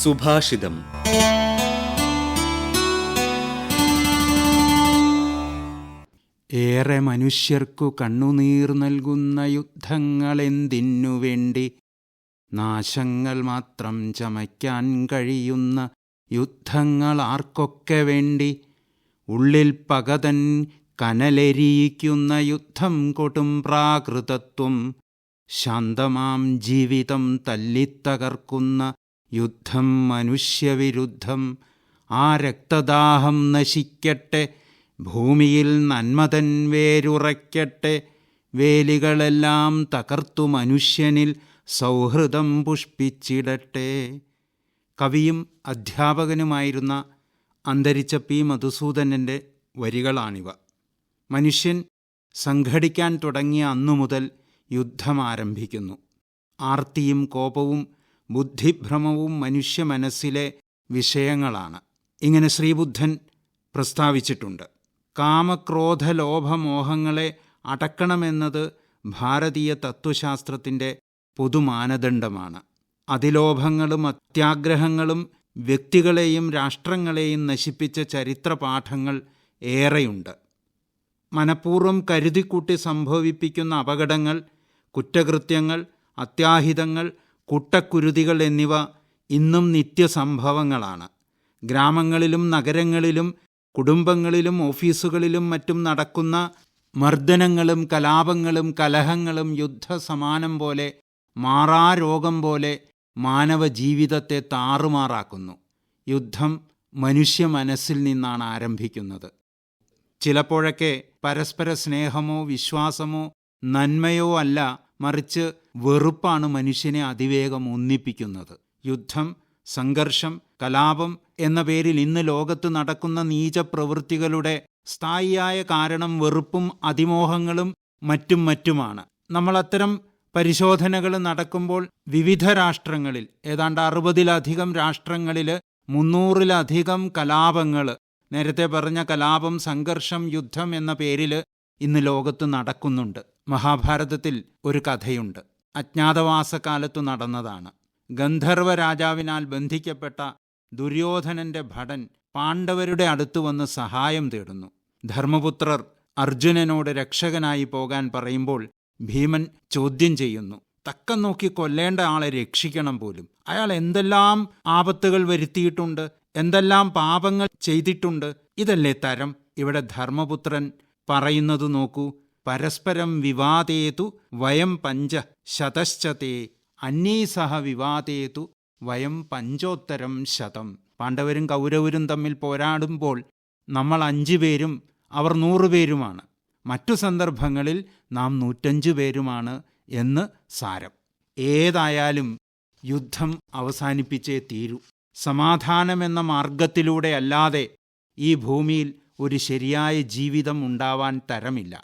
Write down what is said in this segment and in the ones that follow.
സുഭാഷിതം. ഏറെ മനുഷ്യർക്കു കണ്ണുനീർ നൽകുന്ന യുദ്ധങ്ങളെന്തിനുവേണ്ടി? നാശങ്ങൾ മാത്രം ചമയ്ക്കാൻ കഴിയുന്ന യുദ്ധങ്ങൾ ആർക്കൊക്കെ വേണ്ടി? ഉള്ളിൽ പകതൻ കനലെരിയിക്കുന്ന യുദ്ധം കൊടും പ്രാകൃതത്വം, ശാന്തമാം ജീവിതം തല്ലിത്തകർക്കുന്ന യുദ്ധം മനുഷ്യവിരുദ്ധം. ആ രക്തദാഹം നശിക്കട്ടെ, ഭൂമിയിൽ നന്മതൻ വേരുറയ്ക്കട്ടെ. വേലികളെല്ലാം തകർത്തു മനുഷ്യനിൽ സൗഹൃദം പുഷ്പിച്ചിടട്ടെ. കവിയും അധ്യാപകനുമായിരുന്ന അന്തരിച്ച പി മധുസൂദനൻ്റെ വരികളാണിവ. മനുഷ്യൻ സംഘടിക്കാൻ തുടങ്ങിയ അന്നുമുതൽ യുദ്ധം ആരംഭിക്കുന്നു. ആർത്തിയും കോപവും ബുദ്ധിഭ്രമവും മനുഷ്യ മനസ്സിലെ വിഷയങ്ങളാണ്. ഇങ്ങനെ ശ്രീബുദ്ധൻ പ്രസ്താവിച്ചിട്ടുണ്ട്: കാമക്രോധ ലോഭമോഹങ്ങളെ അടക്കണമെന്നത് ഭാരതീയ തത്വശാസ്ത്രത്തിൻ്റെ പൊതുമാനദണ്ഡമാണ്. അതിലോഭങ്ങളും അത്യാഗ്രഹങ്ങളും വ്യക്തികളെയും രാഷ്ട്രങ്ങളെയും നശിപ്പിച്ച ചരിത്രപാഠങ്ങൾ ഏറെയുണ്ട്. മനഃപൂർവ്വം കരുതിക്കൂട്ടി സംഭവിപ്പിക്കുന്ന അപകടങ്ങൾ, കുറ്റകൃത്യങ്ങൾ, അത്യാഹിതങ്ങൾ, കൂട്ടക്കുരുതികൾ എന്നിവ ഇന്നും നിത്യസംഭവങ്ങളാണ്. ഗ്രാമങ്ങളിലും നഗരങ്ങളിലും കുടുംബങ്ങളിലും ഓഫീസുകളിലും മറ്റും നടക്കുന്ന മർദ്ദനങ്ങളും കലാപങ്ങളും കലഹങ്ങളും യുദ്ധസമാനം പോലെ, മാറാരോഗം പോലെ മാനവ ജീവിതത്തെ താറുമാറാക്കുന്നു. യുദ്ധം മനുഷ്യ മനസ്സിൽ നിന്നാണ് ആരംഭിക്കുന്നത്. ചിലപ്പോഴൊക്കെ പരസ്പര സ്നേഹമോ വിശ്വാസമോ നന്മയോ അല്ല, മറിച്ച് വെറുപ്പാണ് മനുഷ്യനെ അതിവേഗം ഒന്നിപ്പിക്കുന്നത്. യുദ്ധം, സംഘർഷം, കലാപം എന്ന പേരിൽ ഇന്ന് ലോകത്ത് നടക്കുന്ന നീചപ്രവൃത്തികളുടെ സ്ഥായിയായ കാരണം വെറുപ്പും അതിമോഹങ്ങളും മറ്റുമാണ്. നമ്മൾ അത്തരം പരിശോധനകൾ നടക്കുമ്പോൾ വിവിധ രാഷ്ട്രങ്ങളിൽ, ഏതാണ്ട് 60-ലധികം രാഷ്ട്രങ്ങളിൽ 300-ലധികം കലാപങ്ങൾ, നേരത്തെ പറഞ്ഞ കലാപം, സംഘർഷം, യുദ്ധം എന്ന പേരിൽ ഇന്ന് ലോകത്ത് നടക്കുന്നുണ്ട്. മഹാഭാരതത്തിൽ ഒരു കഥയുണ്ട്. അജ്ഞാതവാസകാലത്തു നടന്നതാണ്. ഗന്ധർവ രാജാവിനാൽ ബന്ധിക്കപ്പെട്ട ദുര്യോധനന്റെ ഭടൻ പാണ്ഡവരുടെ അടുത്ത് വന്ന് സഹായം തേടുന്നു. ധർമ്മപുത്രർ അർജുനനോട് രക്ഷകനായി പോകാൻ പറയുമ്പോൾ ഭീമൻ ചോദ്യം ചെയ്യുന്നു: തക്കം നോക്കി കൊല്ലേണ്ട ആളെ രക്ഷിക്കണം പോലും. അയാൾ എന്തെല്ലാം ആപത്തുകൾ വരുത്തിയിട്ടുണ്ട്, എന്തെല്ലാം പാപങ്ങൾ ചെയ്തിട്ടുണ്ട്. ഇതല്ലേ തരം? ഇവിടെ ധർമ്മപുത്രൻ പറയുന്നത് നോക്കൂ: പരസ്പരം വിവാദേതു വയം പഞ്ച ശതശ്ചതേ അന്യൈ സഹ വിവാദേതു വയം പഞ്ചോത്തരം ശതം. പാണ്ഡവരും കൗരവരും തമ്മിൽ പോരാടുമ്പോൾ നമ്മൾ 5 പേരും അവർ 100 പേരുമാണ്. മറ്റു സന്ദർഭങ്ങളിൽ നാം 105 പേരുമാണ് എന്ന് സാരം. ഏതായാലും യുദ്ധം അവസാനിപ്പിച്ചേ തീരൂ. സമാധാനമെന്ന മാർഗത്തിലൂടെ അല്ലാതെ ഈ ഭൂമിയിൽ ഒരു ശരിയായ ജീവിതം ഉണ്ടാവാൻ തരമില്ല.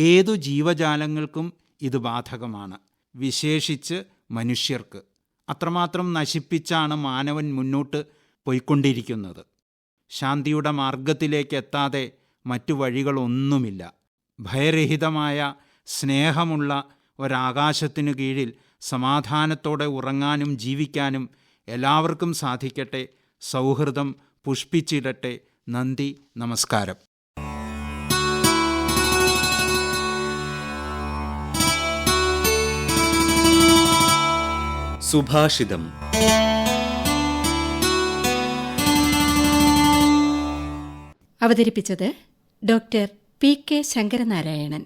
ഏതു ജീവജാലങ്ങൾക്കും ഇത് ബാധകമാണ്, വിശേഷിച്ച് മനുഷ്യർക്ക്. അത്രമാത്രം നശിപ്പിച്ചാണ് മാനവൻ മുന്നോട്ട് പോയിക്കൊണ്ടിരിക്കുന്നത്. ശാന്തിയുടെ മാർഗത്തിലേക്ക് എത്താതെ മറ്റു വഴികളൊന്നുമില്ല. ഭയരഹിതമായ സ്നേഹമുള്ള ഒരാകാശത്തിനു കീഴിൽ സമാധാനത്തോടെ ഉറങ്ങാനും ജീവിക്കാനും എല്ലാവർക്കും സാധിക്കട്ടെ. സൗഹൃദം പുഷ്പിച്ചിടട്ടെ. നന്ദി, നമസ്കാരം. സുഭാഷിതം. അവതരിപ്പിച്ചത് ഡോക്ടർ പി കെ ശങ്കരനാരായണൻ.